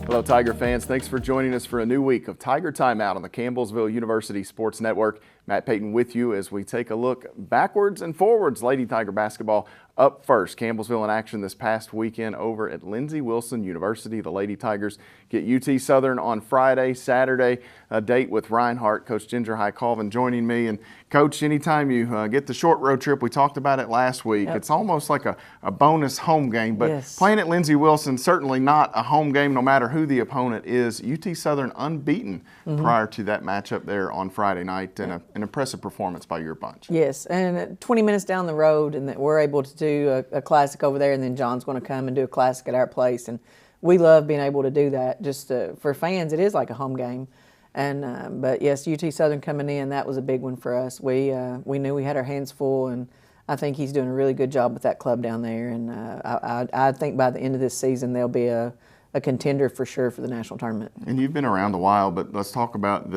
Hello, Tiger fans. Thanks for joining us for a new week of Tiger Timeout on the Campbellsville University Sports Network. Matt Payton with you as we take a look backwards and forwards. Lady Tiger basketball up first. Campbellsville in action this past weekend over at Lindsey Wilson University. The Lady Tigers get UT Southern on Friday. Saturday, a date with Reinhardt. Coach Ginger High Colvin joining me. And Coach, anytime you get the short road trip, we talked about it last week. Yep. It's almost like a bonus home game. But yes, playing at Lindsey Wilson, certainly not a home game no matter who the opponent is. UT Southern unbeaten prior to that matchup there on Friday night. And an impressive performance by your bunch. Yes, and 20 minutes down the road, and that we're able to do a classic over there, and then John's going to come and do a classic at our place, and we love being able to do that. Just for fans, it is like a home game, and but yes, UT Southern coming in, that was a big one for us. We knew we had our hands full, and I think he's doing a really good job with that club down there, and I think by the end of this season they'll be a contender for sure for the national tournament. And you've been around a while, but let's talk about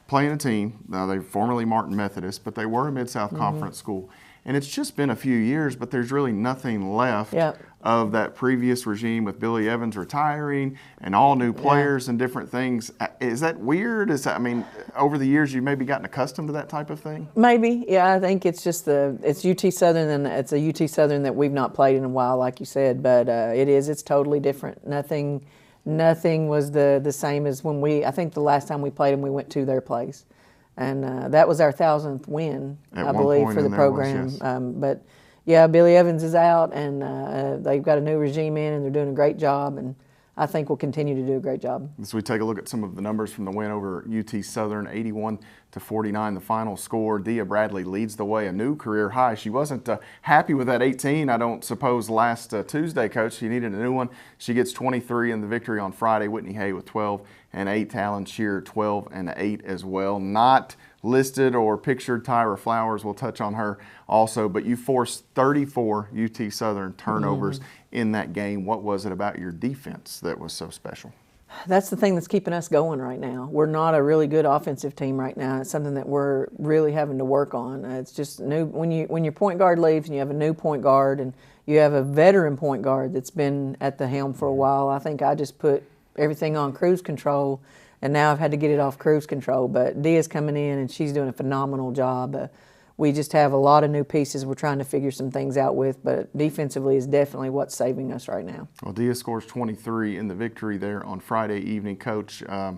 playing a team. Now, they're formerly Martin Methodist, but they were a Mid-South Conference school. And it's just been a few years, but there's really nothing left of that previous regime with Billy Evans retiring and all new players and different things. Is that weird? I mean, over the years, you've maybe gotten accustomed to that type of thing? Maybe, yeah. I think it's just it's UT Southern, and it's a UT Southern that we've not played in a while, like you said. But it's totally different. Nothing was the same as when I think the last time we played them, we went to their place. And that was our 1,000th win, I believe, for the program. But, yeah, Billy Evans is out, and they've got a new regime in, and they're doing a great job. And I think we'll continue to do a great job. As we take a look at some of the numbers from the win over UT Southern, 81-49, the final score. Dia Bradley leads the way, a new career high. She wasn't happy with that 18, I don't suppose, last Tuesday, Coach. She needed a new one. She gets 23 in the victory on Friday. Whitney Hay with 12 and 8. Talon Shearer 12 and 8 as well. Not listed or pictured Tyra Flowers. We'll touch on her also. But you forced 34 UT Southern turnovers in that game. What was it about your defense that was so special? That's the thing that's keeping us going right now. We're not a really good offensive team right now. It's something that we're really having to work on. It's just new when your point guard leaves and you have a new point guard and you have a veteran point guard that's been at the helm for a while. I think I just put everything on cruise control, and now I've had to get it off cruise control. But Dia's coming in, and she's doing a phenomenal job. We just have a lot of new pieces we're trying to figure some things out with, but defensively is definitely what's saving us right now. Well, Dia scores 23 in the victory there on Friday evening. Coach, I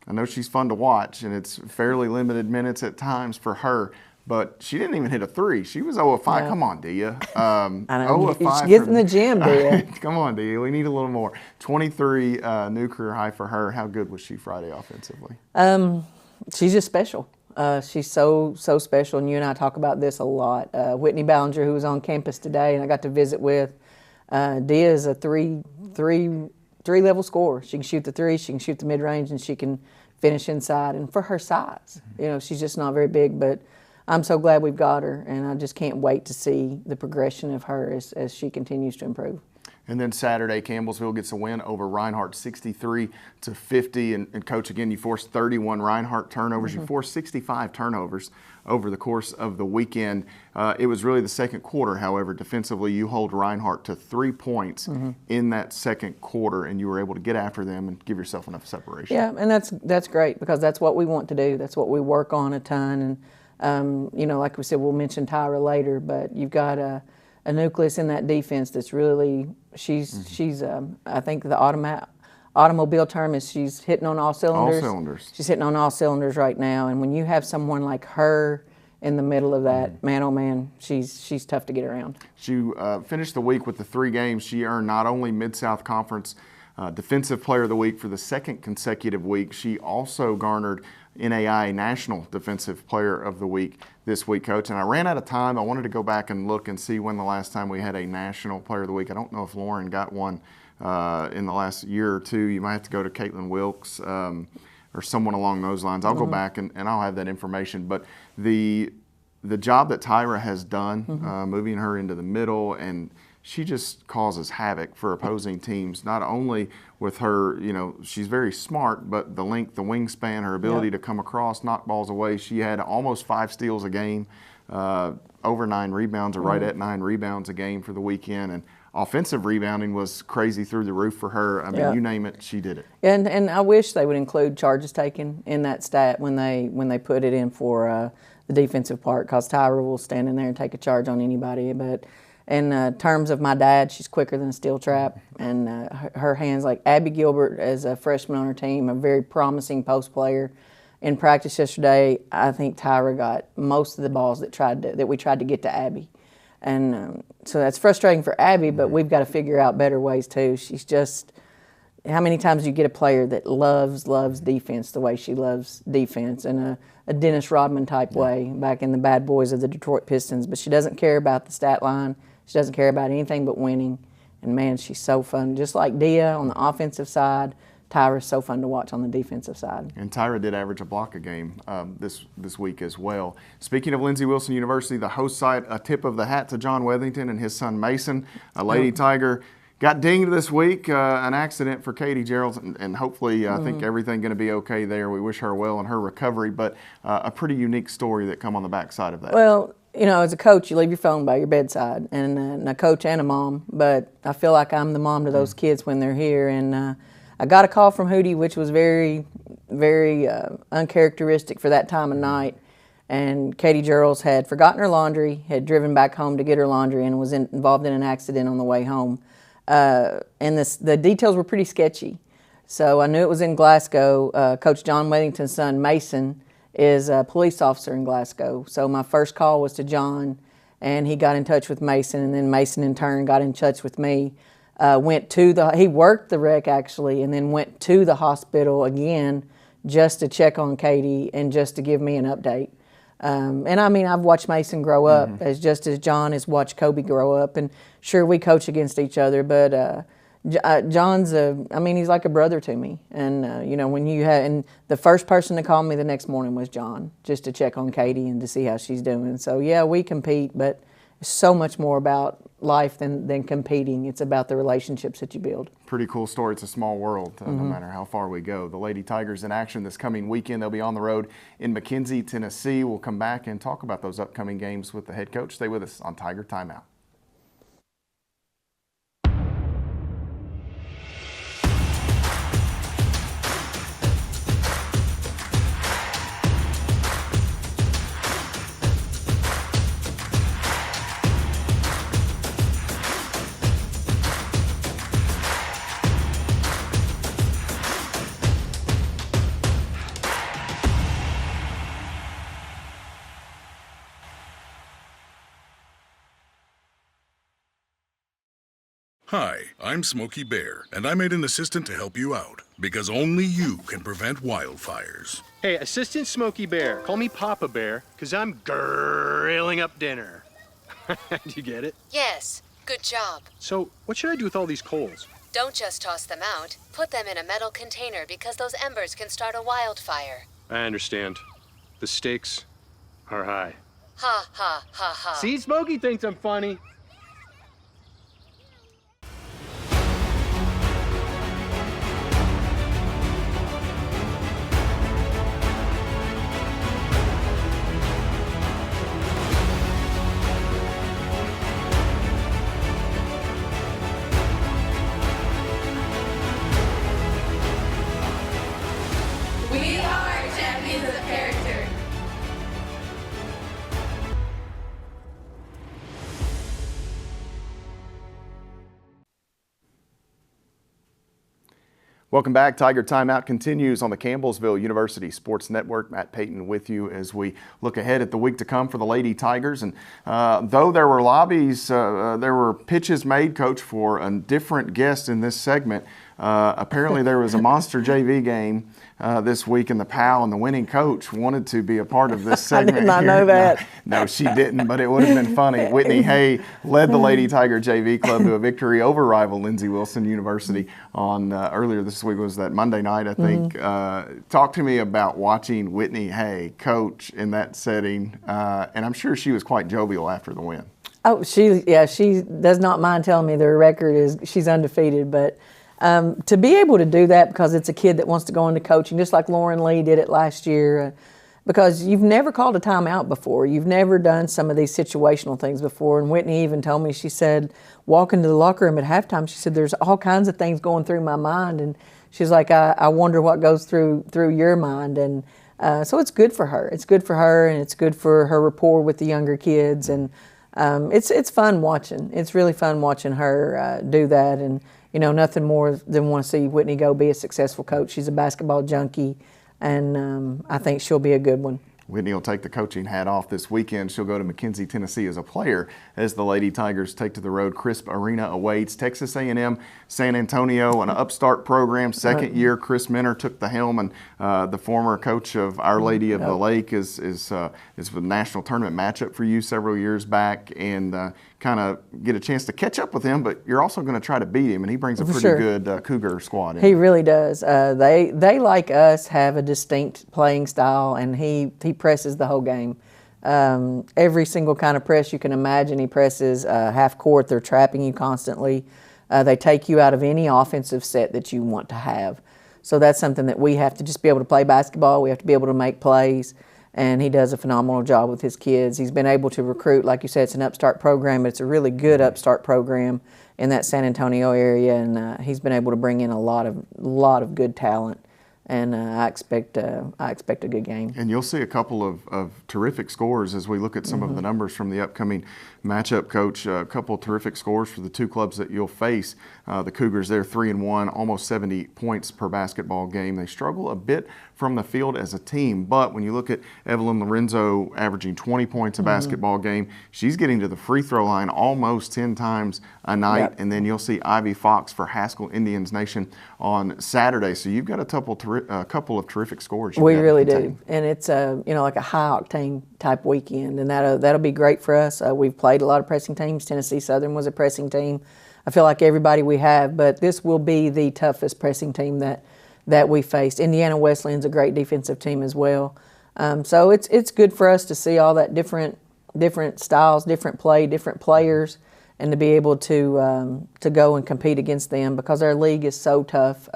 know she's fun to watch, and it's fairly limited minutes at times for her, but she didn't even hit a three. She was 0 of 5. Yeah. Come on, Dia. I know. 0 of 5. Get in the gym, Dia. Come on, Dia. We need a little more. 23 new career high for her. How good was she Friday offensively? She's just special. She's so special, and you and I talk about this a lot. Whitney Ballinger, who was on campus today, and I got to visit with, Dia is a three-level scorer. She can shoot the three, she can shoot the mid-range, and she can finish inside. And for her size, she's just not very big, but I'm so glad we've got her, and I just can't wait to see the progression of her as she continues to improve. And then Saturday, Campbellsville gets a win over Reinhardt 63-50. And Coach, again, you forced 31 Reinhardt turnovers. You forced 65 turnovers over the course of the weekend. It was really the second quarter, however, defensively, you hold Reinhardt to 3 points in that second quarter, and you were able to get after them and give yourself enough separation. Yeah, and that's great because that's what we want to do. That's what we work on a ton. And like we said, we'll mention Tyra later, but you've got a nucleus in that defense that's really, she's I think the automobile term is she's hitting on all cylinders. All cylinders. She's hitting on all cylinders right now, and when you have someone like her in the middle of that, man, oh man, she's tough to get around. She finished the week with the 3 games. She earned not only Mid-South Conference Defensive Player of the Week for the second consecutive week, she also garnered NAIA National Defensive Player of the Week this week, Coach. And I ran out of time. I wanted to go back and look and see when the last time we had a National Player of the Week. I don't know if Lauren got one in the last year or two. You might have to go to Caitlin Wilkes or someone along those lines. I'll go back and I'll have that information. But the job that Tyra has done, moving her into the middle and she just causes havoc for opposing teams, not only with her, she's very smart, but the length, the wingspan, her ability to come across, knock balls away. She had almost 5 steals a game, over 9 rebounds, or right at 9 rebounds a game for the weekend. And offensive rebounding was crazy through the roof for her. I mean, you name it, she did it. And I wish they would include charges taken in that stat when they put it in for the defensive part, because Tyra will stand in there and take a charge on anybody. But in terms of my dad, she's quicker than a steel trap, and her hands, like Abby Gilbert as a freshman on her team, a very promising post player. In practice yesterday, I think Tyra got most of the balls that we tried to get to Abby. And so that's frustrating for Abby, but we've got to figure out better ways too. She's just, how many times do you get a player that loves defense the way she loves defense, in a Dennis Rodman type way back in the bad boys of the Detroit Pistons, but she doesn't care about the stat line. She doesn't care about anything but winning. And man, she's so fun. Just like Dia on the offensive side, Tyra's so fun to watch on the defensive side. And Tyra did average a block a game this week as well. Speaking of Lindsey Wilson University, the host site, a tip of the hat to John Wethington and his son Mason. Lady Tiger got dinged this week, an accident for Katie Gerald, and hopefully I think everything going to be okay there. We wish her well in her recovery, but a pretty unique story that come on the backside of that. Well, as a coach, you leave your phone by your bedside, and a coach and a mom, but I feel like I'm the mom to those kids when they're here. And I got a call from Hootie, which was very, very uncharacteristic for that time of night. And Katie Gerald had forgotten her laundry, had driven back home to get her laundry, and was involved in an accident on the way home. And the details were pretty sketchy. So I knew it was in Glasgow. Coach John Wethington's son, Mason, is a police officer in Glasgow. So my first call was to John, and he got in touch with Mason, and then Mason in turn got in touch with me. He worked the wreck actually, and then went to the hospital again just to check on Katie and just to give me an update. And I mean, I've watched Mason grow up as John has watched Kobe grow up, and sure, we coach against each other, but John's he's like a brother to me. And and the first person to call me the next morning was John, just to check on Katie and to see how she's doing. So yeah, we compete, but it's so much more about life than competing. It's about the relationships that you build. Pretty cool story. It's a small world, no matter how far we go. The Lady Tigers in action this coming weekend. They'll be on the road in McKenzie, Tennessee. We'll come back and talk about those upcoming games with the head coach. Stay with us on Tiger Timeout. Hi, I'm Smokey Bear, and I made an assistant to help you out, because only you can prevent wildfires. Hey, Assistant Smokey Bear, call me Papa Bear, because I'm grilling up dinner. Do you get it? Yes, good job. So, what should I do with all these coals? Don't just toss them out. Put them in a metal container because those embers can start a wildfire. I understand. The stakes are high. Ha, ha, ha, ha. See, Smokey thinks I'm funny. We are champions of character. Welcome back. Tiger Timeout continues on the Campbellsville University Sports Network. Matt Payton with you as we look ahead at the week to come for the Lady Tigers. And though there were there were pitches made, Coach, for a different guest in this segment. Apparently there was a monster JV game this week in the PAL, and the winning coach wanted to be a part of this segment. I did not here. know that. No, she didn't, but it would have been funny. Whitney Hay led the Lady Tiger JV club to a victory over rival Lindsey Wilson University on earlier this week. Was that Monday night, I think. Talk to me about watching Whitney Hay coach in that setting, and I'm sure she was quite jovial after the win. Oh, she does not mind telling me their record is she's undefeated. But to be able to do that because it's a kid that wants to go into coaching, just like Lauren Lee did it last year, because you've never called a timeout before. You've never done some of these situational things before. And Whitney even told me, she said, walking to the locker room at halftime, she said, there's all kinds of things going through my mind. And she's like, I wonder what goes through your mind. And so it's good for her. It's good for her, and it's good for her rapport with the younger kids. And it's fun watching. It's really fun watching her do that. And, nothing more than want to see Whitney go be a successful coach. She's a basketball junkie, and I think she'll be a good one. Whitney will take the coaching hat off this weekend. She'll go to McKenzie, Tennessee as a player as the Lady Tigers take to the road. Crisp Arena awaits. Texas A&M, San Antonio, an upstart program, second year. Chris Minner took the helm, and the former coach of Our Lady of the Lake is a national tournament matchup for you several years back, and kind of get a chance to catch up with him, but you're also going to try to beat him, and he brings a pretty good Cougar squad in. He really does. They like us, have a distinct playing style, and he presses the whole game. Every single kind of press you can imagine, he presses. Half court, they're trapping you constantly. They take you out of any offensive set that you want to have. So that's something that we have to just be able to play basketball. We have to be able to make plays. And he does a phenomenal job with his kids. He's been able to recruit, like you said, it's an upstart program, but it's a really good upstart program in that San Antonio area, and he's been able to bring in a lot of good talent. And I expect a good game. And you'll see a couple of terrific scores as we look at some of the numbers from the upcoming matchup, Coach. A couple of terrific scores for the two clubs that you'll face. The Cougars, they're 3-1, almost 70 points per basketball game. They struggle a bit from the field as a team, but when you look at Evelyn Lorenzo averaging 20 points a basketball game, she's getting to the free throw line almost 10 times a night. Yep. And then you'll see Ivy Fox for Haskell Indians Nation on Saturday. So you've got a couple of terrific scores. We really do, and it's like a high octane type weekend, and that'll be great for us. We've played a lot of pressing teams. Tennessee Southern was a pressing team. I feel like everybody we have, but this will be the toughest pressing team that we faced. Indiana Wesleyan's a great defensive team as well. So it's good for us to see all that different styles, different play, different players, and to be able to go and compete against them because our league is so tough.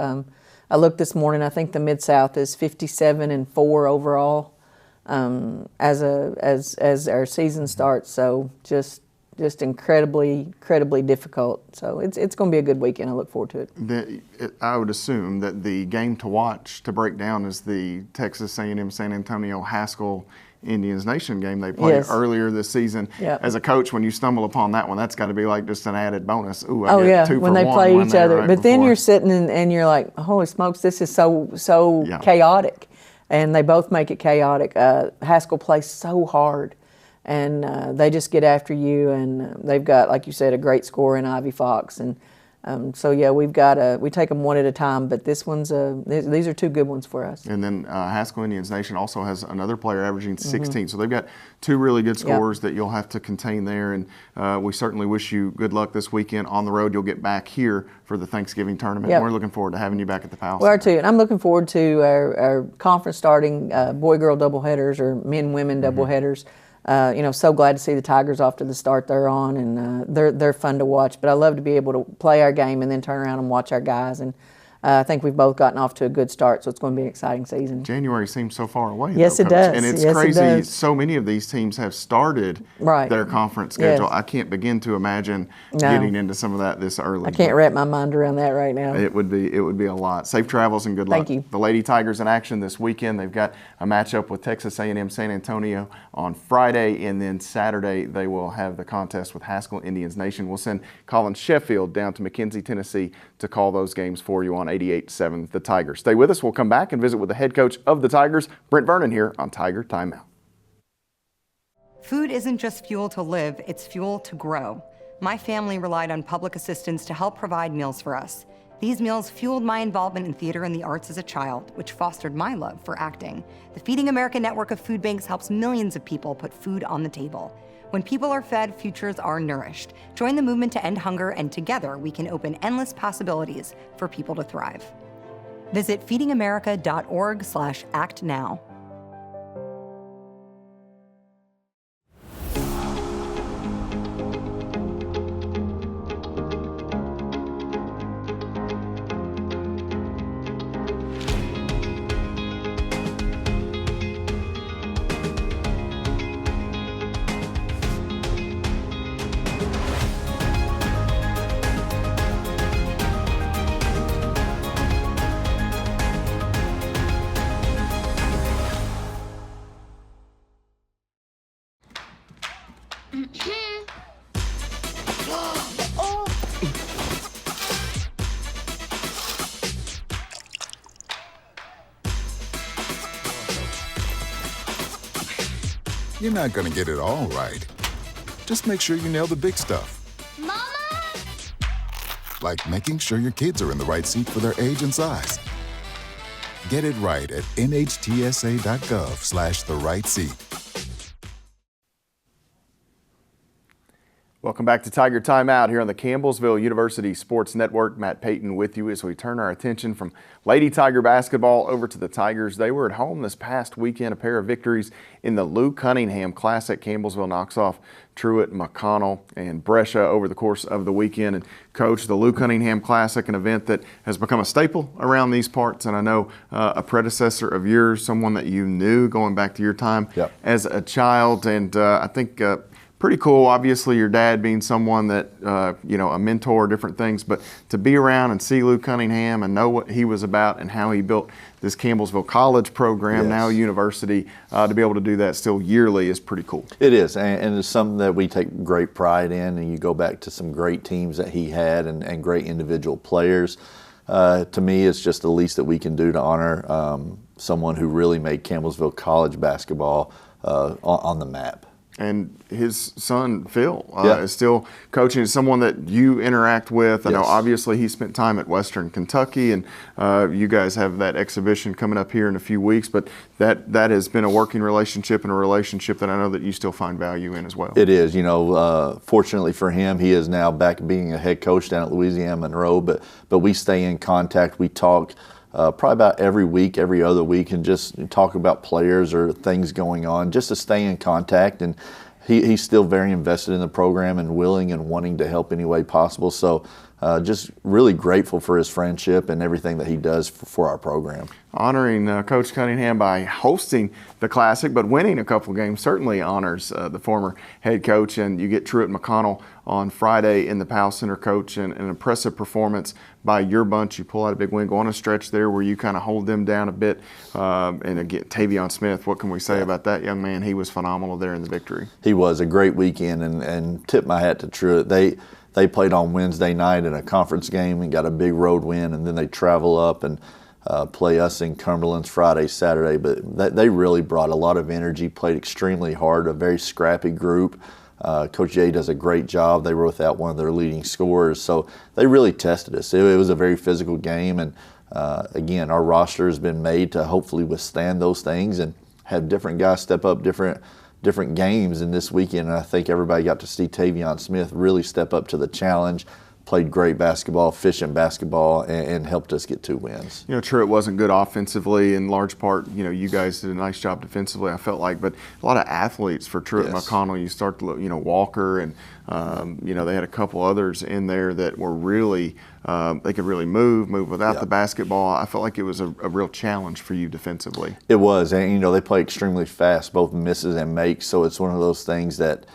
I looked this morning. I think the Mid-South is 57-4 overall as our season starts. So just incredibly difficult. So it's going to be a good weekend. I look forward to it. I would assume that the game to watch, to break down, is the Texas A&M San Antonio Haskell Indians Nation game they played earlier this season. Yep. As a coach, when you stumble upon that one, that's got to be like just an added bonus. Ooh, I get 2 for 1 when they play each other. Right but then before. you're sitting and you're like, holy smokes, this is so chaotic. And they both make it chaotic. Haskell plays so hard, and they just get after you. And they've got, like you said, a great scorer in Ivy Fox. And we take them one at a time, but this one's these are two good ones for us. And then Haskell Indians Nation also has another player averaging 16, so they've got two really good scorers that you'll have to contain there. And we certainly wish you good luck this weekend on the road. You'll get back here for the Thanksgiving tournament. Yep. And we're looking forward to having you back at the Palace. We are too, and I'm looking forward to our conference starting boy-girl doubleheaders or men-women doubleheaders. So glad to see the Tigers off to the start they're on, and they're fun to watch. But I love to be able to play our game and then turn around and watch our guys. And I think we've both gotten off to a good start, so it's going to be an exciting season. January seems so far away. Yes, though, it Coach. does. And it's Yes, crazy. it does. So many of these teams have started their conference schedule. Yes. I can't begin to imagine getting into some of that this early. I can't wrap my mind around that right now. It would be a lot. Safe travels and good luck. Thank you. The Lady Tigers in action this weekend. They've got a matchup with Texas A&M San Antonio on Friday, and then Saturday they will have the contest with Haskell Indians Nation. We'll send Colin Sheffield down to McKenzie, Tennessee to call those games for you on 88.7 The Tiger. Stay with us. We'll come back and visit with the head coach of the Tigers, Brent Vernon, here on Tiger Timeout. Food isn't just fuel to live, it's fuel to grow. My family relied on public assistance to help provide meals for us. These meals fueled my involvement in theater and the arts as a child, which fostered my love for acting. The Feeding America network of food banks helps millions of people put food on the table. When people are fed, futures are nourished. Join the movement to end hunger, and together we can open endless possibilities for people to thrive. Visit feedingamerica.org/actnow. You're not going to get it all right. Just make sure you nail the big stuff. Mama! Like making sure your kids are in the right seat for their age and size. Get it right at nhtsa.gov/the-right-seat. Welcome back to Tiger Timeout here on the Campbellsville University Sports Network. Matt Payton with you as we turn our attention from Lady Tiger basketball over to the Tigers. They were at home this past weekend, a pair of victories in the Lou Cunningham Classic. Campbellsville knocks off Truett, McConnell, and Brescia over the course of the weekend. And Coach, the Lou Cunningham Classic, an event that has become a staple around these parts, and I know a predecessor of yours, someone that you knew going back to your time as a child, and I think pretty cool. Obviously, your dad being someone that, a mentor, different things, but to be around and see Lou Cunningham and know what he was about and how he built this Campbellsville College program, now university, to be able to do that still yearly is pretty cool. It is, and it's something that we take great pride in, and you go back to some great teams that he had and great individual players. To me, it's just the least that we can do to honor someone who really made Campbellsville College basketball on the map. And his son, Phil, is still coaching. Is someone that you interact with. I know obviously he spent time at Western Kentucky, and you guys have that exhibition coming up here in a few weeks, but that has been a working relationship and a relationship that I know that you still find value in as well. It is. Fortunately for him, he is now back being a head coach down at Louisiana Monroe, but we stay in contact. We talk probably about every week, every other week, and just talk about players or things going on, just to stay in contact. And he's still very invested in the program and willing and wanting to help any way possible. So just really grateful for his friendship and everything that he does for our program. Honoring Coach Cunningham by hosting the Classic, but winning a couple of games certainly honors the former head coach. And you get Truett McConnell on Friday in the Powell Center, Coach, and an impressive performance by your bunch. You pull out a big win, go on a stretch there where you kind of hold them down a bit. And again, Tavion Smith, what can we say about that young man? He was phenomenal there in the victory. He was a great weekend, and tip my hat to Truett. They played on Wednesday night in a conference game and got a big road win, and then they travel up and play us in Cumberland's Friday, Saturday. But they really brought a lot of energy, played extremely hard, a very scrappy group. Coach Jay does a great job. They were without one of their leading scorers, so they really tested us. It was a very physical game, and again, our roster has been made to hopefully withstand those things and have different guys step up different games in this weekend. And I think everybody got to see Tavion Smith really step up to the challenge, played great basketball, efficient basketball, and helped us get 2 wins. Truett wasn't good offensively in large part. You guys did a nice job defensively, I felt like, but a lot of athletes for Truett McConnell. You start to look, Walker, and they had a couple others in there that were really, they could really move without the basketball. I felt like it was a real challenge for you defensively. It was, and they play extremely fast, both misses and makes, so it's one of those things that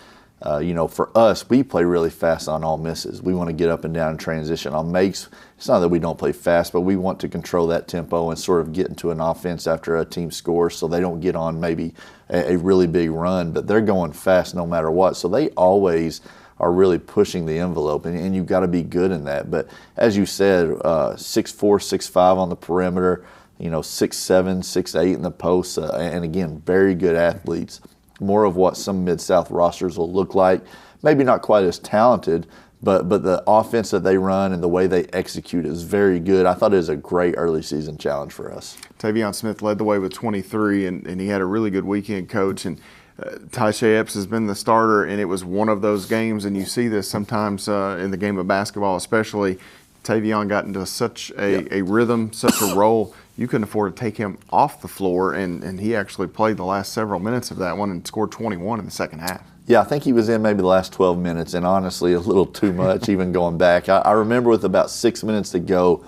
for us, we play really fast on all misses. We want to get up and down and transition. On makes, it's not that we don't play fast, but we want to control that tempo and sort of get into an offense after a team scores so they don't get on maybe a really big run, but they're going fast no matter what. So they always are really pushing the envelope, and you've got to be good in that. But as you said, 6'4", 6'5" on the perimeter, 6'7", 6'8" in the post, and again, very good athletes. More of what some Mid-South rosters will look like. Maybe not quite as talented, but the offense that they run and the way they execute is very good. I thought it was a great early season challenge for us. Tavion Smith led the way with 23, and he had a really good weekend, Coach. And Taisha Epps has been the starter, and it was one of those games, and you see this sometimes in the game of basketball especially. Tavion got into such a rhythm, such a role. You couldn't afford to take him off the floor, and he actually played the last several minutes of that one and scored 21 in the second half. Yeah, I think he was in maybe the last 12 minutes, and honestly, a little too much even going back. I remember with about 6 minutes to go,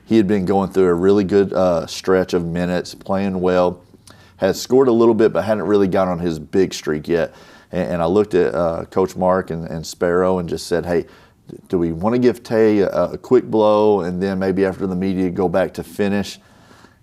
he had been going through a really good stretch of minutes, playing well, had scored a little bit but hadn't really got on his big streak yet. And I looked at Coach Mark and Sparrow and just said, hey, do we want to give Tay a quick blow and then maybe after the media go back to finish?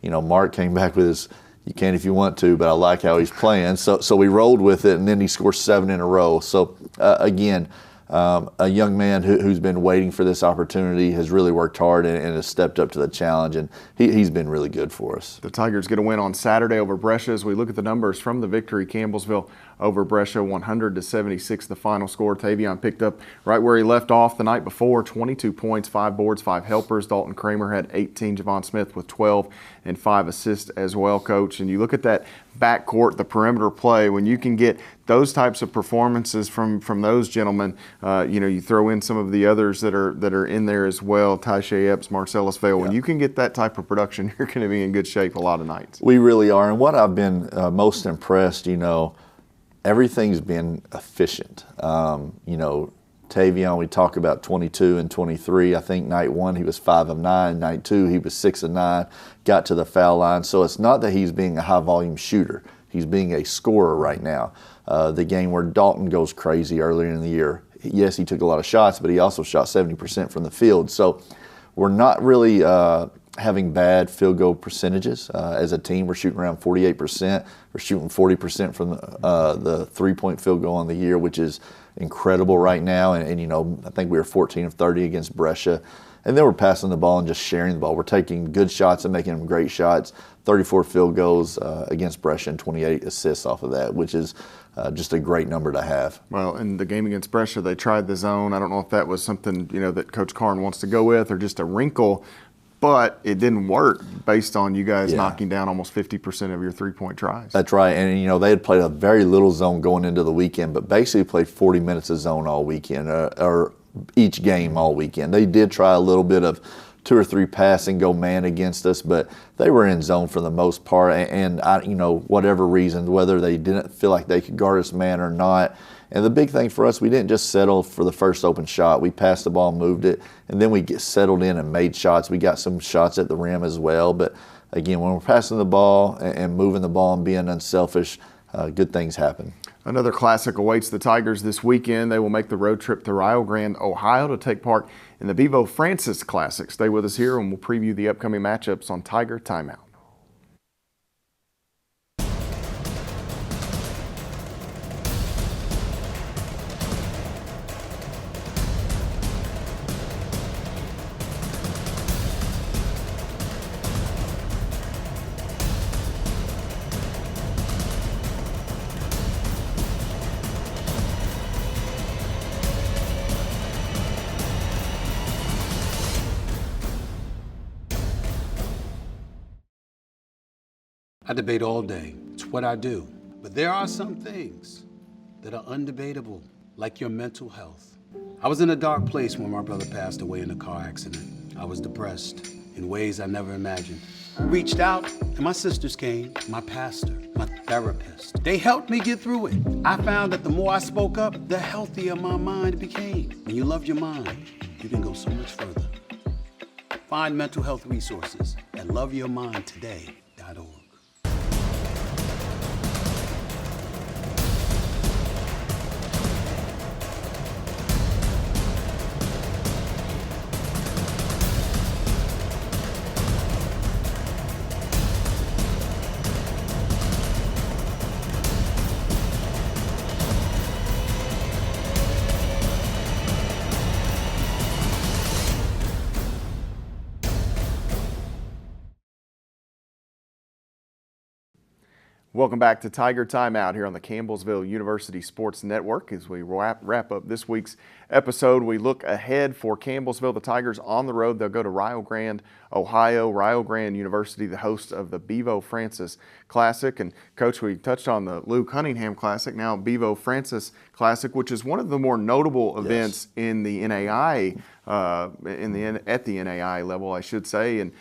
Mark came back with his, You can if you want to, but I like how he's playing. So we rolled with it, and then he scores 7 in a row. So again, a young man who's been waiting for this opportunity, has really worked hard and has stepped up to the challenge, and he's been really good for us. The Tigers get a win on Saturday over Brescia. As we look at the numbers from the victory, Campbellsville over Brescia, 100-76 the final score. Tavion picked up right where he left off the night before, 22 points, 5 boards, 5 helpers. Dalton Kramer had 18, Javon Smith with 12 and 5 assists as well, Coach. And you look at that backcourt, the perimeter play, when you can get those types of performances from those gentlemen, you throw in some of the others that are in there as well, Taisha Epps, Marcellus Vale. When you can get that type of production, you're going to be in good shape a lot of nights. We really are. And what I've been most impressed, everything's been efficient. Tavion, we talk about 22 and 23. I think night 1 he was 5 of 9. Night 2 he was 6 of 9, got to the foul line. So it's not that he's being a high-volume shooter. He's being a scorer right now. The game where Dalton goes crazy earlier in the year, yes, he took a lot of shots, but he also shot 70% from the field. So we're not really having bad field goal percentages. As a team, we're shooting around 48%. We're shooting 40% from the three-point field goal on the year, which is incredible right now. And I think we were 14 of 30 against Brescia. And then we're passing the ball and just sharing the ball. We're taking good shots and making them great shots. 34 field goals against Brescia and 28 assists off of that, which is just a great number to have. Well, in the game against Brescia, they tried the zone. I don't know if that was something, that Coach Karn wants to go with or just a wrinkle, but it didn't work based on you guys knocking down almost 50% of your three-point tries. That's right. And, they had played a very little zone going into the weekend, but basically played 40 minutes of zone all weekend, or each game all weekend. They did try a little bit of 2 or 3 pass and go man against us, but they were in zone for the most part. And whatever reason, whether they didn't feel like they could guard us man or not. And the big thing for us, we didn't just settle for the first open shot. We passed the ball, moved it, and then we get settled in and made shots. We got some shots at the rim as well. But again, when we're passing the ball and moving the ball and being unselfish, good things happen. Another classic awaits the Tigers this weekend. They will make the road trip to Rio Grande, Ohio to take part in the Bevo Francis Classic. Stay with us here and we'll preview the upcoming matchups on Tiger Timeout. I debate all day. It's what I do. But there are some things that are undebatable, like your mental health. I was in a dark place when my brother passed away in a car accident. I was depressed in ways I never imagined. I reached out, and my sisters came, my pastor, my therapist. They helped me get through it. I found that the more I spoke up, the healthier my mind became. When you love your mind, you can go so much further. Find mental health resources at loveyourmindtoday.org. Welcome back to Tiger Timeout here on the Campbellsville University Sports Network. As we wrap up this week's episode, we look ahead for Campbellsville. The Tigers on the road. They'll go to Rio Grande, Ohio. Rio Grande University, the host of the Bevo Francis Classic. And Coach, we touched on the Lou Cunningham Classic, now Bevo Francis Classic, which is one of the more notable events in the NAI, at the NAI level, I should say. And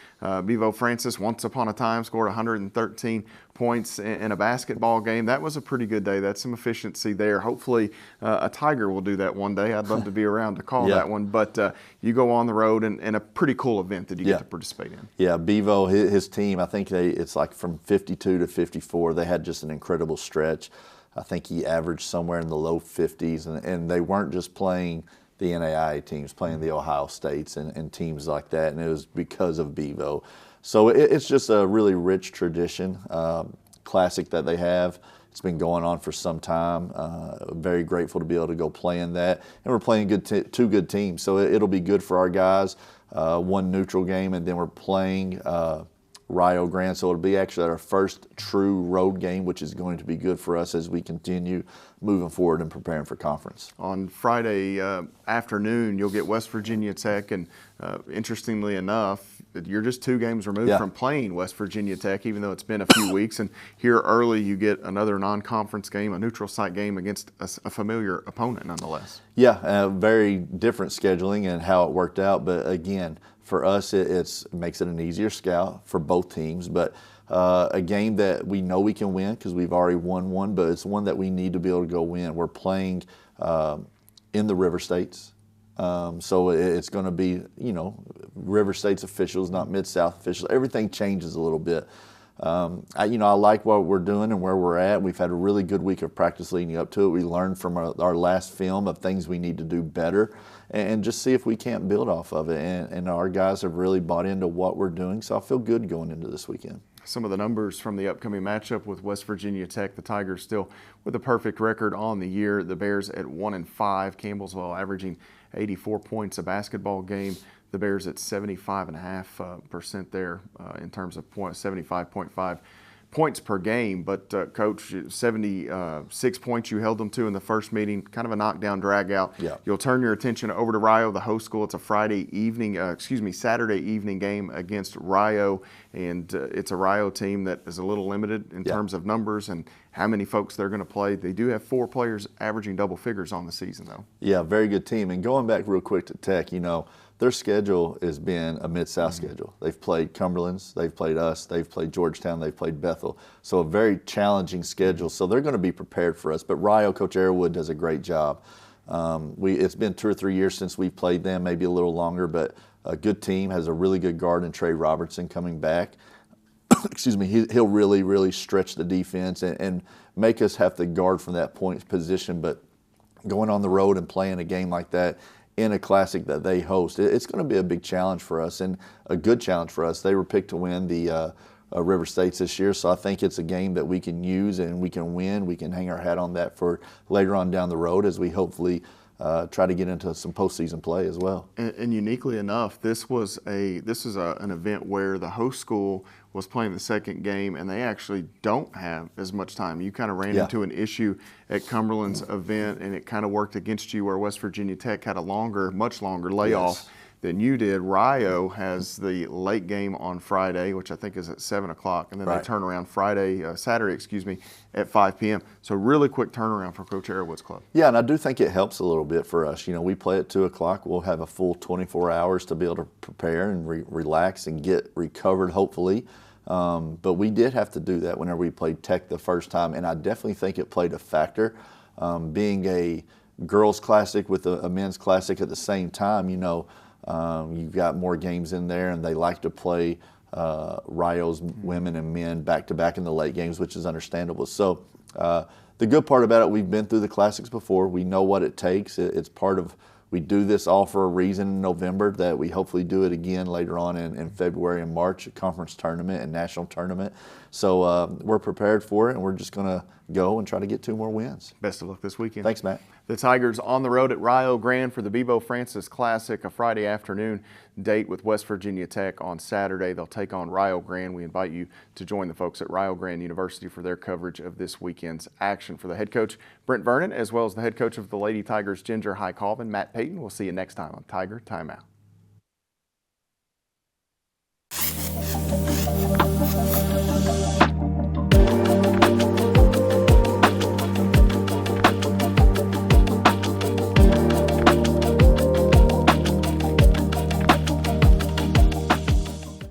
Bevo Francis, once upon a time, scored 113 points in a basketball game. That was a pretty good day. That's some efficiency there. Hopefully a Tiger will do that one day. I'd love to be around to call that one. But you go on the road and a pretty cool event that you get to participate in. Yeah, Bevo, his team, I think it's like from 52 to 54. They had just an incredible stretch. I think he averaged somewhere in the low 50s. And they weren't just playing the NAI teams, playing the Ohio States and teams like that. And it was because of Bevo. So it's just a really rich tradition, classic that they have. It's been going on for some time. Very grateful to be able to go play in that. And we're playing two good teams, so it'll be good for our guys. One neutral game, and then we're playing Rio Grande, so it'll be actually our first true road game, which is going to be good for us as we continue moving forward and preparing for conference. On Friday afternoon, you'll get West Virginia Tech, and interestingly enough, you're just 2 games removed from playing West Virginia Tech, even though it's been a few weeks. And here early, you get another non-conference game, a neutral site game against a familiar opponent nonetheless. Yeah, very different scheduling and how it worked out, but again, for us, it makes it an easier scout for both teams, but a game that we know we can win because we've already won one, but it's one that we need to be able to go win. We're playing in the River States, so it's going to be, River States officials, not Mid-South officials. Everything changes a little bit. I like what we're doing and where we're at. We've had a really good week of practice leading up to it. We learned from our last film of things we need to do better and just see if we can't build off of it. And our guys have really bought into what we're doing, so I feel good going into this weekend. Some of the numbers from the upcoming matchup with West Virginia Tech, the Tigers still with a perfect record on the year. The Bears at 1-5, Campbellsville averaging 84 points a basketball game. The Bears at 75.5% there in terms of 75.5 points per game. But, Coach, 76 points you held them to in the first meeting, kind of a knockdown, drag out. Yeah. You'll turn your attention over to Rio, the host school. It's a Saturday evening game against Rio, and it's a Rio team that is a little limited in terms of numbers and how many folks they're going to play. They do have 4 players averaging double figures on the season, though. Yeah, very good team. And going back real quick to Tech, their schedule has been a Mid-South schedule. They've played Cumberland's, they've played us, they've played Georgetown, they've played Bethel. So a very challenging schedule. So they're going to be prepared for us. But Rio, Coach Airwood does a great job. It's been 2 or 3 years since we've played them, maybe a little longer, but a good team, has a really good guard in Trey Robertson coming back. Excuse me, he'll really, really stretch the defense and make us have to guard from that point position. But going on the road and playing a game like that, in a classic that they host, it's going to be a big challenge for us and a good challenge for us. They were picked to win the River States this year, so I think it's a game that we can use and we can win. We can hang our hat on that for later on down the road as we hopefully try to get into some postseason play as well. And uniquely enough, this was an event where the host school was playing the second game, and they actually don't have as much time. You kind of ran into an issue at Cumberland's event, and it kind of worked against you where West Virginia Tech had a much longer layoff than you did. Rio has the late game on Friday, which I think is at 7 o'clock, and then they turn around Saturday, at 5 p.m. So really quick turnaround for Coach Airwood's club. Yeah, and I do think it helps a little bit for us. We play at 2 o'clock. We'll have a full 24 hours to be able to prepare and relax and get recovered, hopefully. But we did have to do that whenever we played Tech the first time, and I definitely think it played a factor. Being a girls' classic with a men's classic at the same time, you've got more games in there, and they like to play Rio's women and men back-to-back in the late games, which is understandable. So the good part about it, we've been through the classics before. We know what it takes. It's part of, we do this all for a reason in November, that we hopefully do it again later on in February and March, a conference tournament and national tournament. So we're prepared for it, and we're just going to go and try to get 2 more wins. Best of luck this weekend. Thanks, Matt. The Tigers on the road at Rio Grande for the Bebo Francis Classic, a Friday afternoon date with West Virginia Tech on Saturday. They'll take on Rio Grande. We invite you to join the folks at Rio Grande University for their coverage of this weekend's action. For the head coach, Brent Vernon, as well as the head coach of the Lady Tigers, Ginger High Colvin, Matt Payton. We'll see you next time on Tiger Timeout.